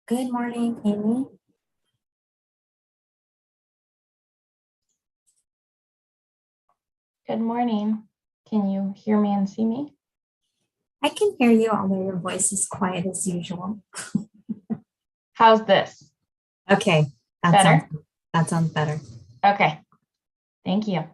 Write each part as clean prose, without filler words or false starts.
Good morning, Amy. Good morning. Can you hear me and see me? I can hear you, although your voice is quiet as usual. How's this? Okay, Better? that sounds better. Okay. Thank you.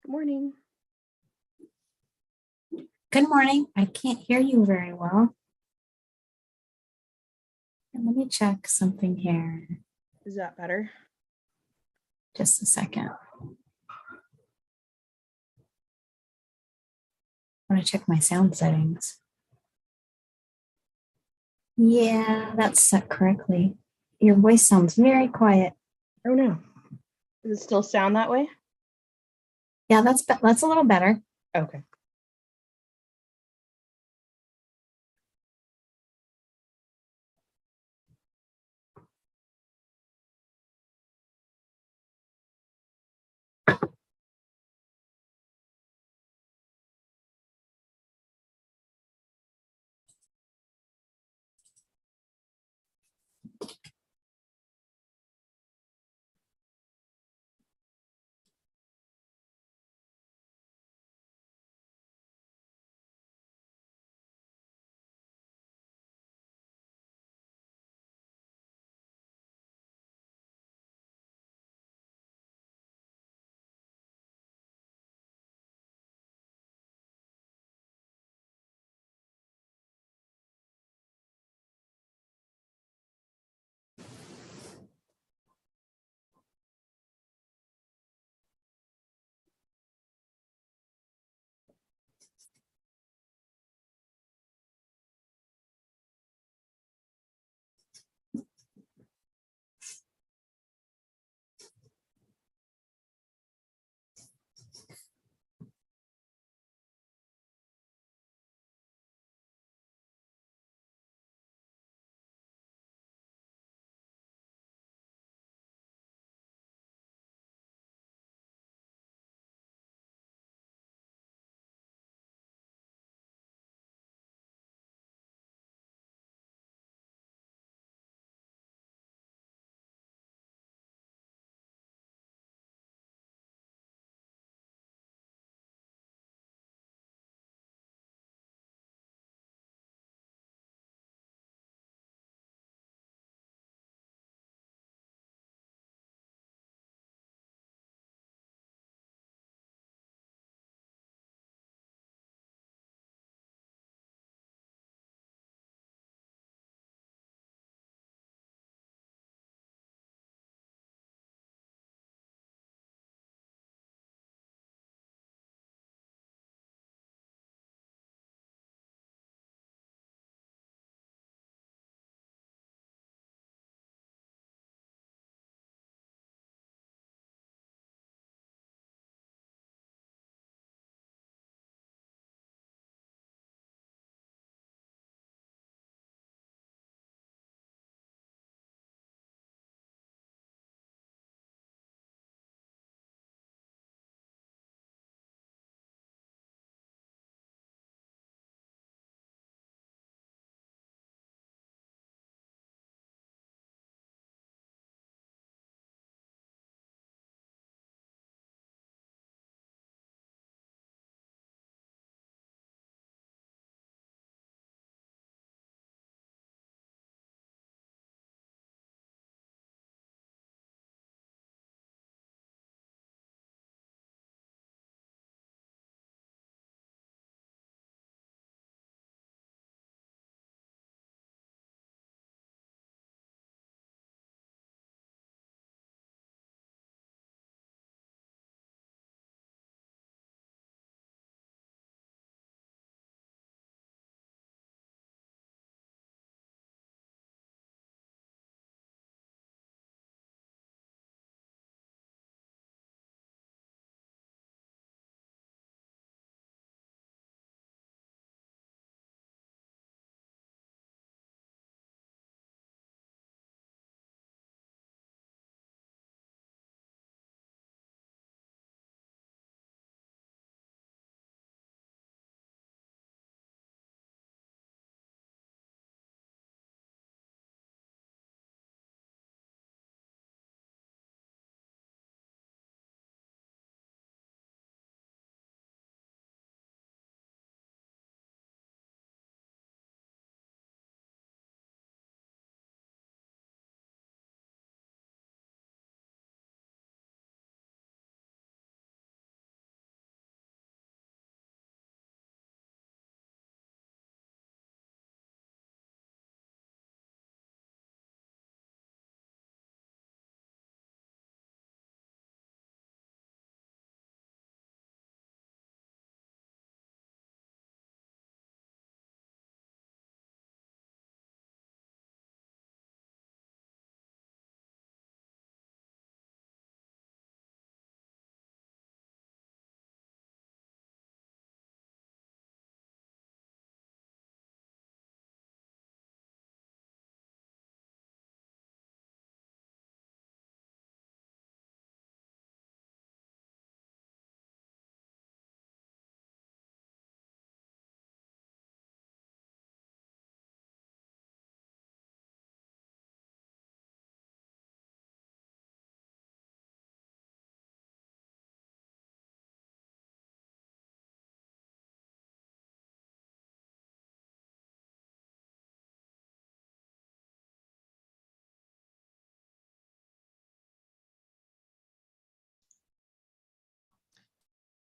Good morning. Good morning. I can't hear you very well. And let me check something here. Is that better? Just a second. I want to check my sound settings. Yeah, that's set correctly. Your voice sounds very quiet. Oh no. Does it still sound that way? Yeah, that's a little better. Okay.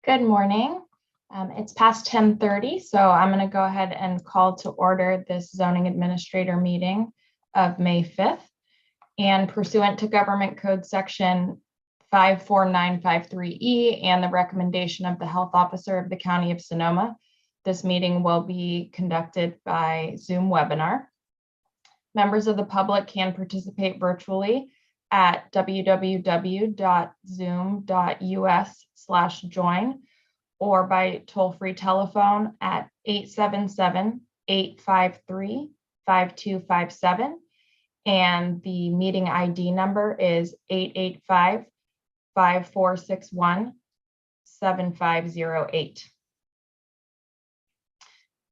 Good morning. It's past 10:30, so I'm going to go ahead and call to order this zoning administrator meeting of May 5th. And pursuant to Government Code Section 54953E and the recommendation of the Health Officer of the County of Sonoma, this meeting will be conducted by Zoom webinar. Members of the public can participate virtually at www.zoom.us/join or by toll-free telephone at 877-853-5257. And the meeting ID number is 885-5461-7508.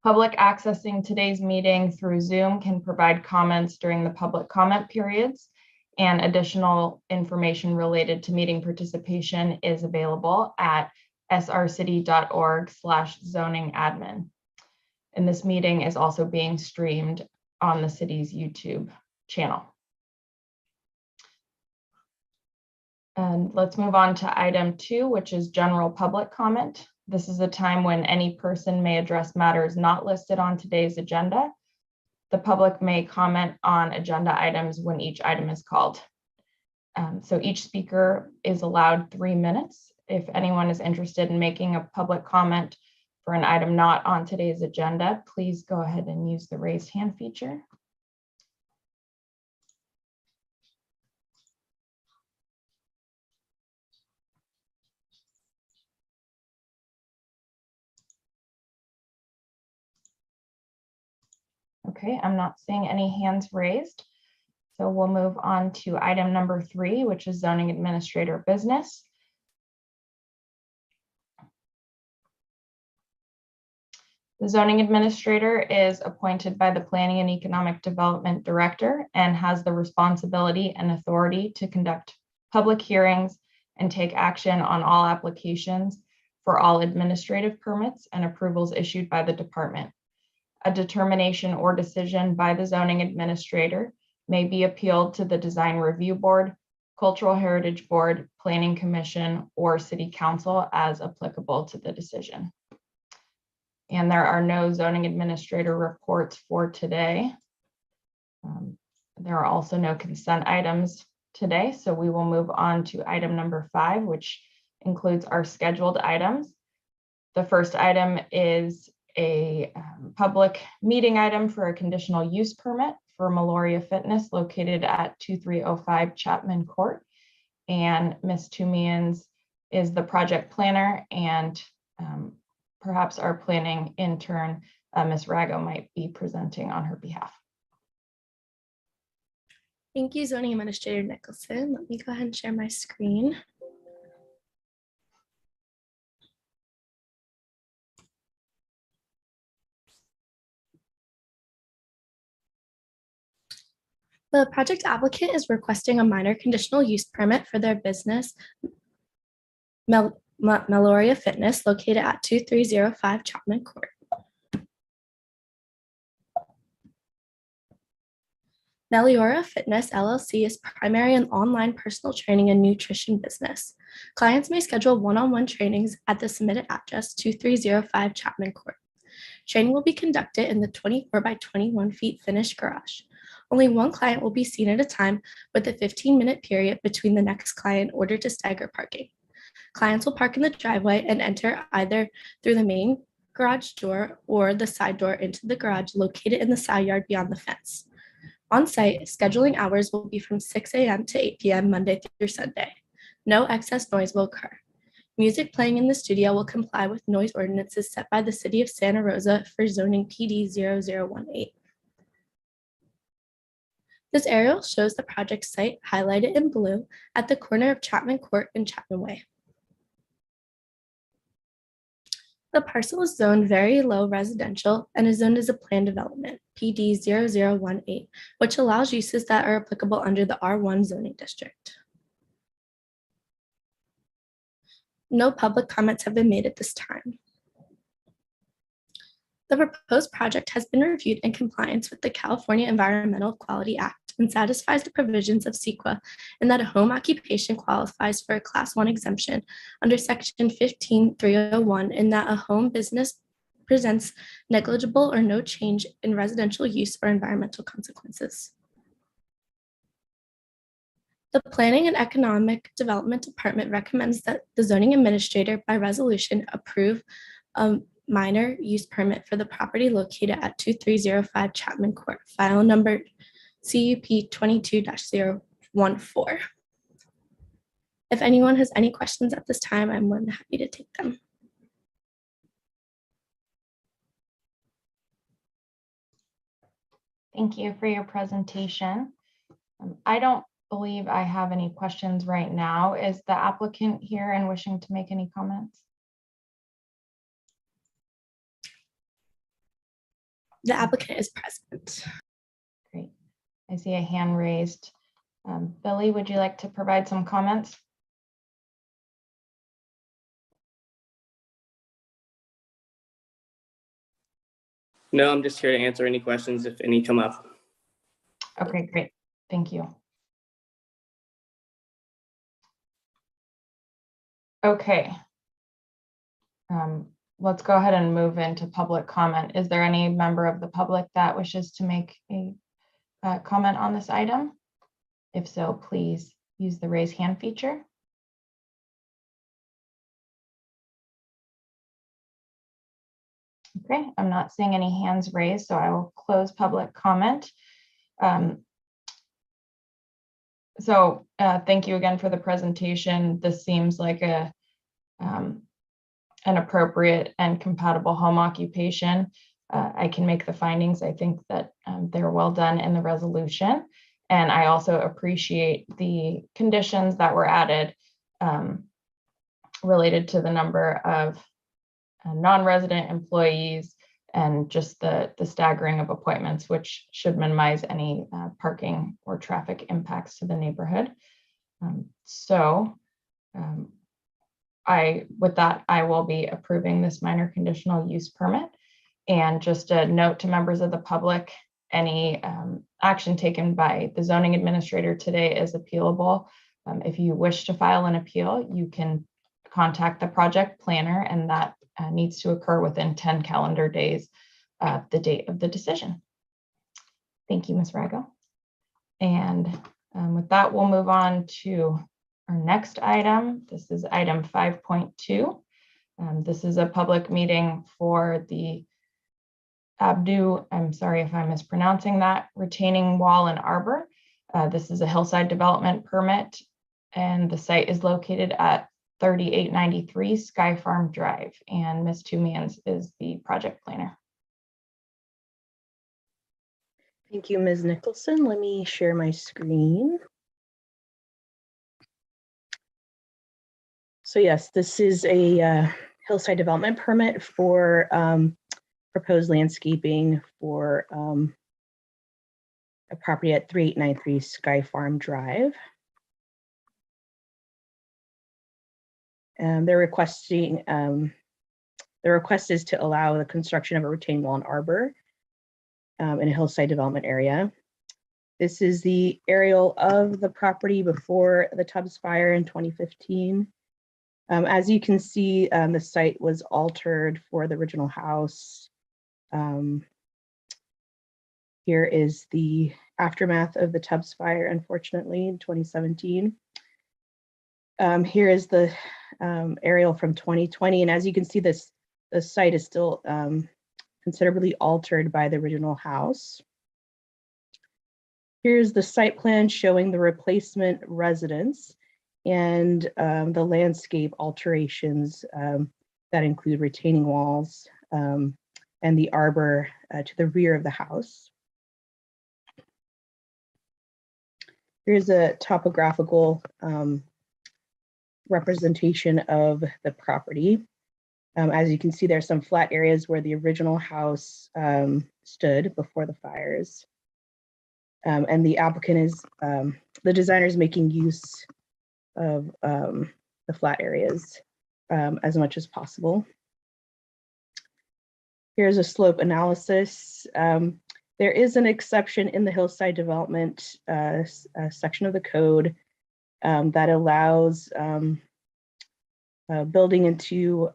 Public accessing today's meeting through Zoom can provide comments during the public comment periods, and additional information related to meeting participation is available at srcity.org/zoningadmin. And this meeting is also being streamed on the city's YouTube channel. And let's move on to item 2, which is general public comment. This is a time when any person may address matters not listed on today's agenda. The public may comment on agenda items when each item is called. So each speaker is allowed 3 minutes. If anyone is interested in making a public comment for an item not on today's agenda, please go ahead and use the raise hand feature. Okay, I'm not seeing any hands raised. So we'll move on to item number 3, which is zoning administrator business. The zoning administrator is appointed by the Planning and Economic Development Director and has the responsibility and authority to conduct public hearings and take action on all applications for all administrative permits and approvals issued by the department. A determination or decision by the zoning administrator may be appealed to the Design Review Board, Cultural Heritage Board, Planning Commission, or City Council as applicable to the decision. And there are no zoning administrator reports for today. There are also no consent items today, so we will move on to item number 5, which includes our scheduled items. The first item is a public meeting item for a conditional use permit for Maloria Fitness located at 2305 Chapman Court. And Ms. Tumians is the project planner, and perhaps our planning intern, Ms. Rago, might be presenting on her behalf. Thank you, Zoning Administrator Nicholson. Let me go ahead and share my screen. The project applicant is requesting a minor conditional use permit for their business, Maloria Fitness, located at 2305 Chapman Court. Maloria Fitness LLC is primary and online personal training and nutrition business. Clients may schedule one-on-one trainings at the submitted address 2305 Chapman Court. Training will be conducted in the 24 by 21 feet finished garage. Only one client will be seen at a time, with a 15-minute period between the next client in order to stagger parking. Clients will park in the driveway and enter either through the main garage door or the side door into the garage located in the side yard beyond the fence. On site, scheduling hours will be from 6 a.m. to 8 p.m. Monday through Sunday. No excess noise will occur. Music playing in the studio will comply with noise ordinances set by the City of Santa Rosa for zoning PD 0018. This aerial shows the project site highlighted in blue at the corner of Chapman Court and Chapman Way. The parcel is zoned very low residential and is zoned as a planned development, PD 0018, which allows uses that are applicable under the R1 zoning district. No public comments have been made at this time. The proposed project has been reviewed in compliance with the California Environmental Quality Act and satisfies the provisions of CEQA in that a home occupation qualifies for a Class 1 exemption under Section 15301 in that a home business presents negligible or no change in residential use or environmental consequences. The Planning and Economic Development Department recommends that the zoning administrator by resolution approve a minor use permit for the property located at 2305 Chapman Court, file number CUP 22-014. If anyone has any questions at this time, I'm more than happy to take them. Thank you for your presentation. I don't believe I have any questions right now. Is the applicant here and wishing to make any comments? The applicant is present. Great. I see a hand raised. Billy, would you like to provide some comments? No, I'm just here to answer any questions if any come up. Okay, great. Thank you. Okay. Let's go ahead and move into public comment. Is there any member of the public that wishes to make a comment on this item? If so, please use the raise hand feature. Okay, I'm not seeing any hands raised, so I will close public comment. Thank you again for the presentation. This seems like an appropriate and compatible home occupation. I can make the findings. I think that they're well done in the resolution. And I also appreciate the conditions that were added related to the number of non-resident employees and just the staggering of appointments, which should minimize any parking or traffic impacts to the neighborhood. With that, I will be approving this minor conditional use permit. And just a note to members of the public, any action taken by the zoning administrator today is appealable. If you wish to file an appeal, you can contact the project planner, and that needs to occur within 10 calendar days of the date of the decision. Thank you, Ms. Rago. And with that, we'll move on to our next item. This is item 5.2. This is a public meeting for the Abdu, I'm sorry if I'm mispronouncing that, retaining wall and arbor. This is a hillside development permit, and the site is located at 3893 Sky Farm Drive, and Ms. Tumans is the project planner. Thank you, Ms. Nicholson. Let me share my screen. So yes, this is a hillside development permit for proposed landscaping for a property at 3893 Sky Farm Drive. And they're requesting, the request is to allow the construction of a retaining wall and arbor in a hillside development area. This is the aerial of the property before the Tubbs fire in 2015. As you can see, the site was altered for the original house. Here is the aftermath of the Tubbs fire, unfortunately, in 2017. Here is the aerial from 2020, and as you can see, the site is still considerably altered by the original house. Here's the site plan showing the replacement residence and the landscape alterations that include retaining walls and the arbor to the rear of the house. Here's a topographical representation of the property. As you can see, there's some flat areas where the original house stood before the fires. And the applicant is, the designer is making use of the flat areas as much as possible. Here's a slope analysis. There is an exception in the hillside development section of the code that allows building into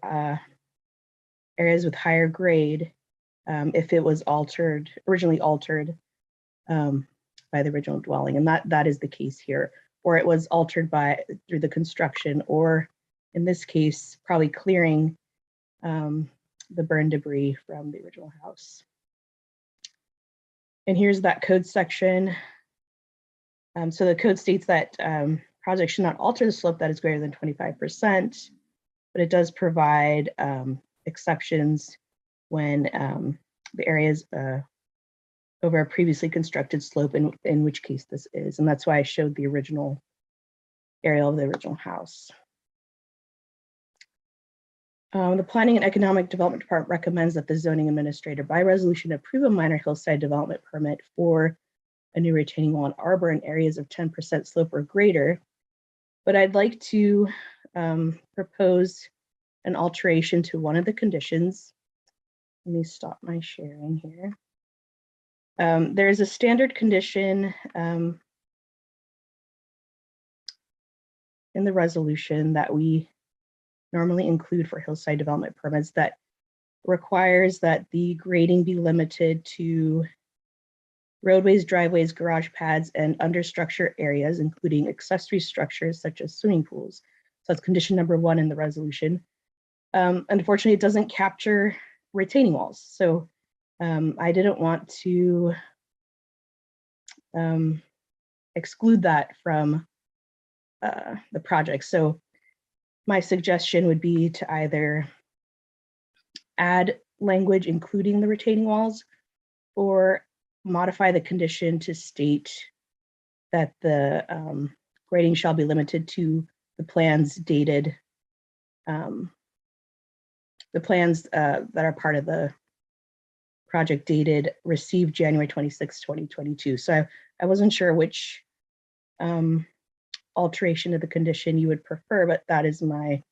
areas with higher grade if it was originally altered by the original dwelling, and that is the case here, or it was altered through the construction, or in this case, probably clearing the burn debris from the original house. And here's that code section. So the code states that projects should not alter the slope that is greater than 25%, but it does provide exceptions when the area is over a previously constructed slope, in which case this is. And that's why I showed the original aerial of the original house. The Planning and Economic Development Department recommends that the zoning administrator by resolution approve a minor hillside development permit for a new retaining wall and arbor in areas of 10% slope or greater. But I'd like to propose an alteration to one of the conditions. Let me stop my sharing here. There is a standard condition in the resolution that we normally include for hillside development permits that requires that the grading be limited to roadways, driveways, garage pads, and understructure areas, including accessory structures such as swimming pools. So that's condition number 1 in the resolution. Unfortunately, it doesn't capture retaining walls. So I didn't want to exclude that from the project. So my suggestion would be to either add language including the retaining walls, or modify the condition to state that the grading shall be limited to the plans dated, the plans that are part of the project dated received January 26, 2022. So I wasn't sure which alteration of the condition you would prefer, but that is my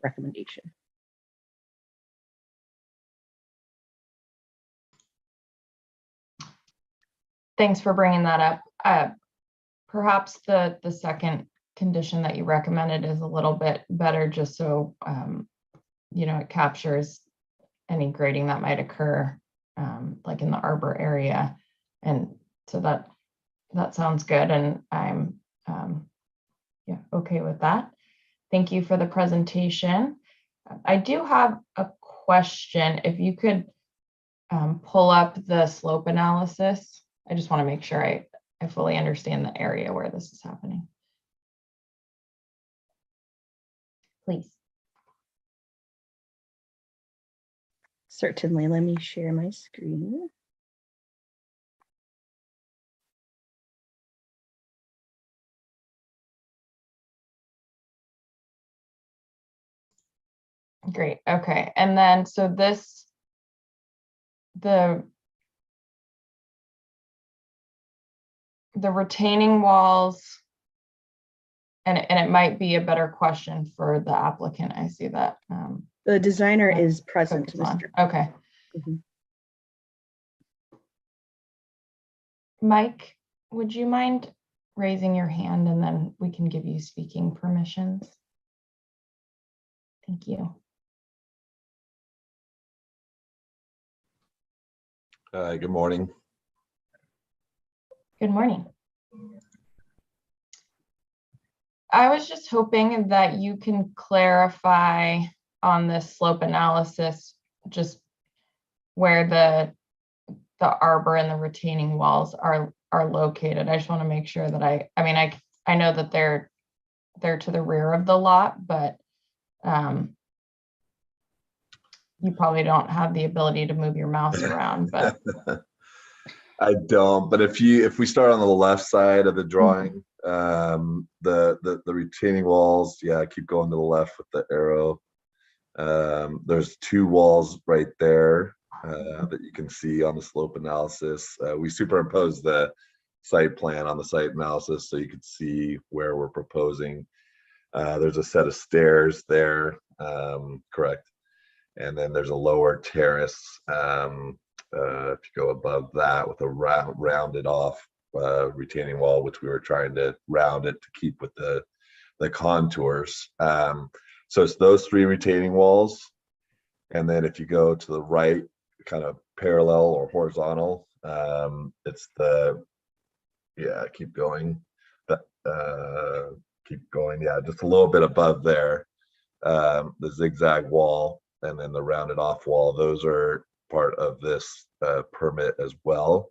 recommendation. Thanks for bringing that up. Perhaps the second condition that you recommended is a little bit better, just so it captures any grading that might occur, like in the arbor area, and so that sounds good, and I'm okay with that. Thank you for the presentation. I do have a question. If you could pull up the slope analysis. I just want to make sure I fully understand the area where this is happening. Please. Certainly, let me share my screen. Great. Okay. And then, so the retaining walls, and it might be a better question for the applicant. I see that. The designer is present. Okay. Mm-hmm. Mike, would you mind raising your hand, and then we can give you speaking permissions? Thank you. Good morning. Good morning. I was just hoping that you can clarify on this slope analysis, just where the arbor and the retaining walls are located. I just want to make sure that I know that they're to the rear of the lot, but you probably don't have the ability to move your mouse around, but I don't, but if we start on the left side of the drawing, the retaining walls, yeah, keep going to the left with the arrow. There's 2 walls right there that you can see on the slope analysis. We superimposed the site plan on the site analysis so you could see where we're proposing. There's a set of stairs there, correct. And then there's a lower terrace if you go above that with a rounded off retaining wall, which we were trying to round it to keep with the contours. So it's those 3 retaining walls. And then if you go to the right, kind of parallel or horizontal, it's keep going. Keep going. Yeah, just a little bit above there. The zigzag wall and then the rounded off wall, those are part of this permit as well,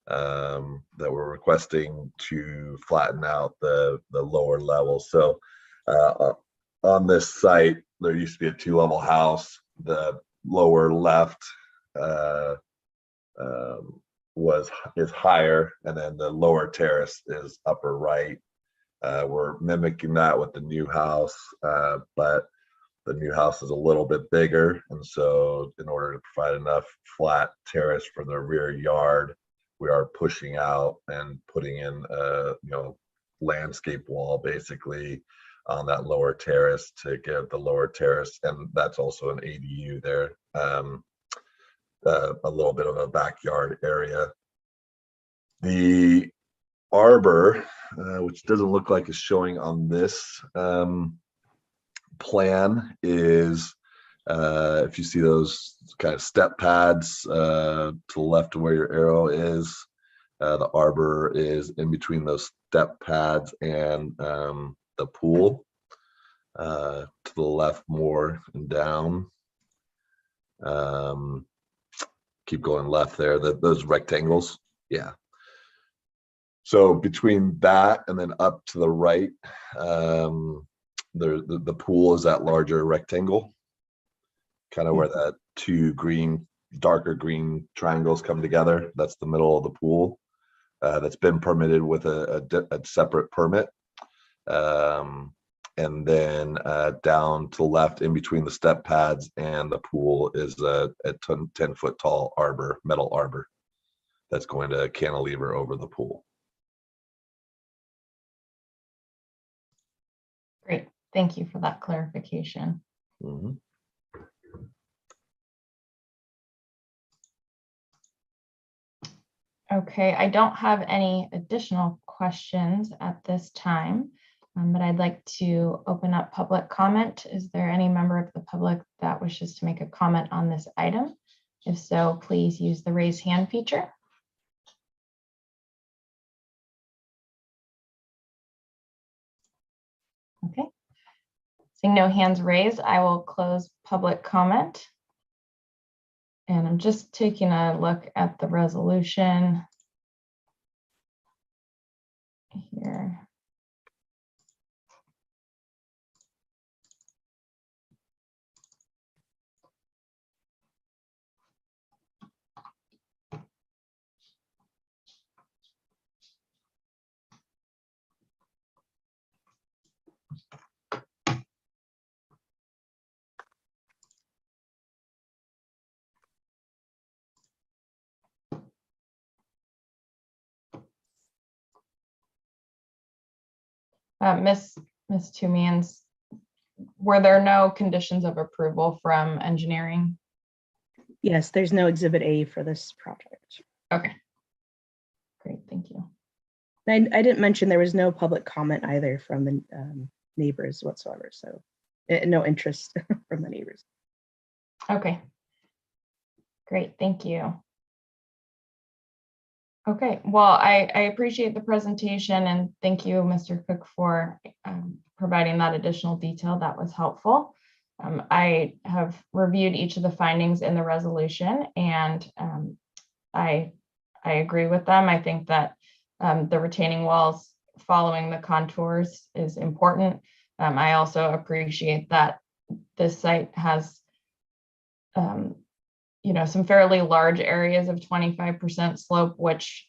that we're requesting to flatten out the lower levels. So on this site, there used to be a 2-level house. The lower left is higher, and then the lower terrace is upper right. We're mimicking that with the new house, but the new house is a little bit bigger, and so in order to provide enough flat terrace for the rear yard, we are pushing out and putting in a landscape wall basically on that lower terrace to give the lower terrace, and that's also an ADU there, a little bit of a backyard area. The arbor, which doesn't look like it's showing on this plan, is if you see those kind of step pads to the left of where your arrow is, the arbor is in between those step pads and the pool, to the left more and down. Keep going left there, those rectangles. Yeah. So between that and then up to the right, the pool is that larger rectangle, kind of where that 2 darker green triangles come together. That's the middle of the pool. That's been permitted with a separate permit. And then down to the left, in between the step pads and the pool, is a 10-foot tall arbor, metal arbor, that's going to cantilever over the pool. Great. Thank you for that clarification. Mm-hmm. Okay, I don't have any additional questions at this time, but I'd like to open up public comment. Is there any member of the public that wishes to make a comment on this item? If so, please use the raise hand feature. Okay. Seeing no hands raised, I will close public comment. And I'm just taking a look at the resolution here. Ms. Tumians, were there no conditions of approval from engineering? Yes, there's no Exhibit A for this project. Okay, great, thank you. I didn't mention there was no public comment either from the neighbors whatsoever, so no interest from the neighbors. Okay, great, thank you. Okay, well, I appreciate the presentation, and thank you, Mr. Cook, for providing that additional detail. That was helpful. I have reviewed each of the findings in the resolution, and I agree with them. I think that the retaining walls following the contours is important. I also appreciate that this site has some fairly large areas of 25% slope, which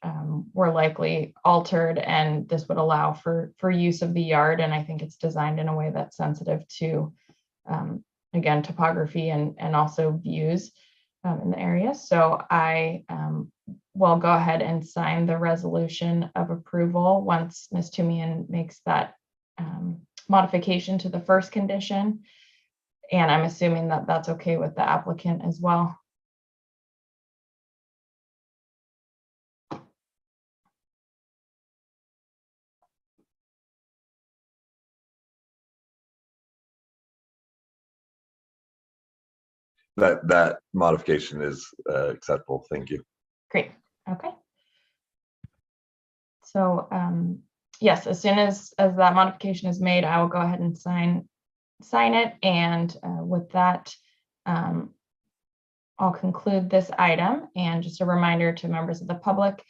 were likely altered, and this would allow for use of the yard. And I think it's designed in a way that's sensitive to, again, topography and also views in the area. So I will go ahead and sign the resolution of approval once Ms. Tumian makes that modification to the first condition. And I'm assuming that that's okay with the applicant as well. that modification is acceptable. Thank you. Great. Okay. So yes, as soon as that modification is made, I will go ahead and sign it. And with that, I'll conclude this item. And just a reminder to members of the public,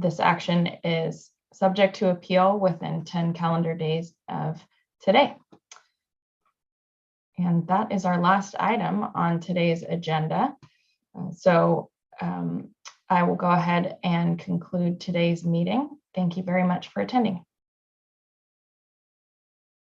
this action is subject to appeal within 10 calendar days of today. And that is our last item on today's agenda. So I will go ahead and conclude today's meeting. Thank you very much for attending.